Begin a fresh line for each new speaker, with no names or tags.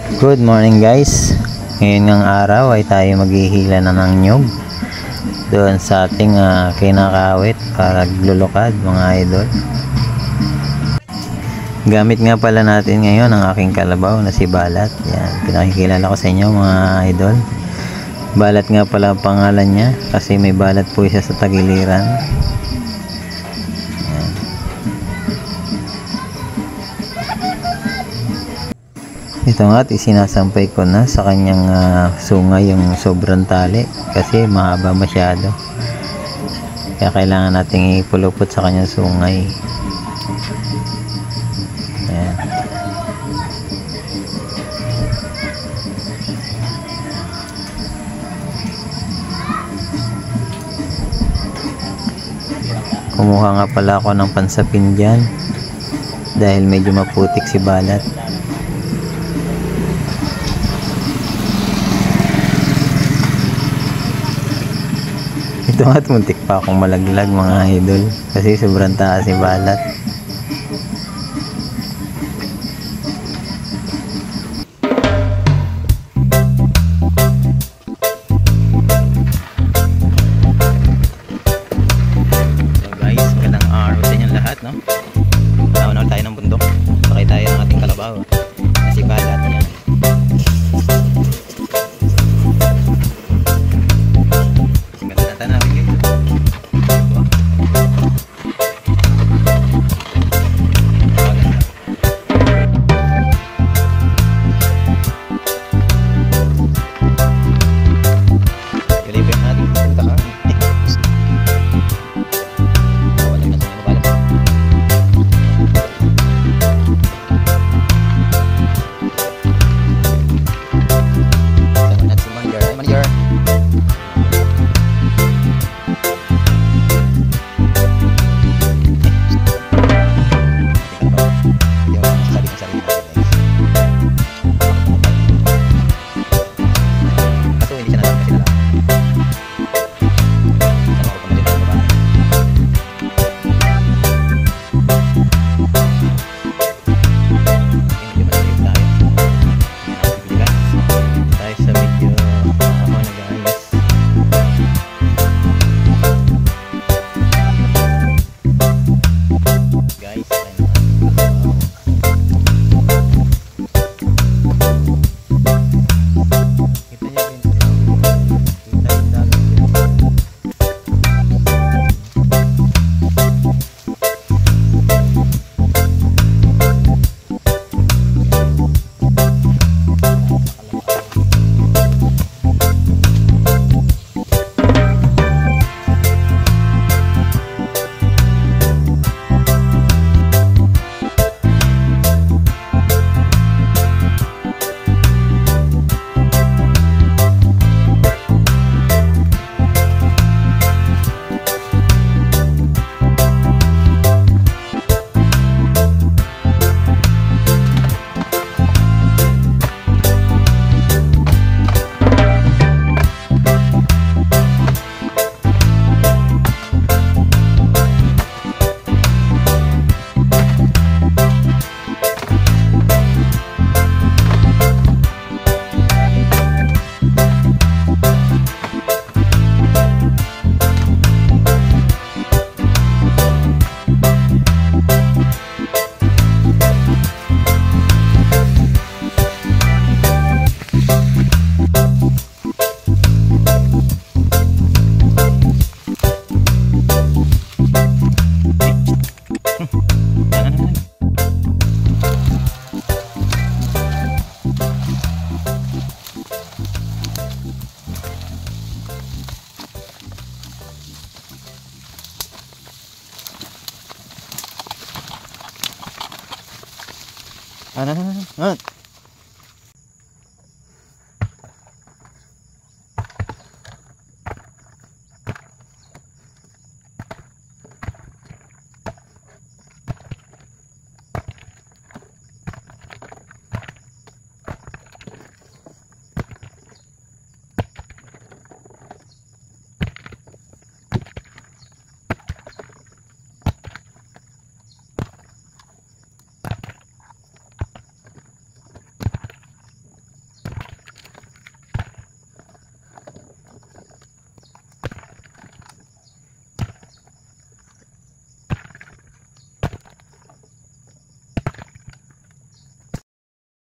Good morning guys. Ngayon ng araw ay tayo maghihila na ng nyug doon sa ating kinakawit para lulukad mga idol. Gamit nga pala natin ngayon ang aking kalabaw na si Balat. Yan, pinakikilala ko sa inyo mga idol. Balat nga pala ang pangalan niya kasi may balat po siya sa tagiliran. Ito nga at isinasampay ko na sa kanyang sungay yung sobrang tali kasi mahaba masyado. Kaya kailangan nating ipulupot sa kanyang sungay. Ayan. Kumuha nga pala ako ng pansapin dyan dahil medyo maputik si Balat. Ito nga't muntik pa akong malaglag mga idol kasi sobrang taas si Balat.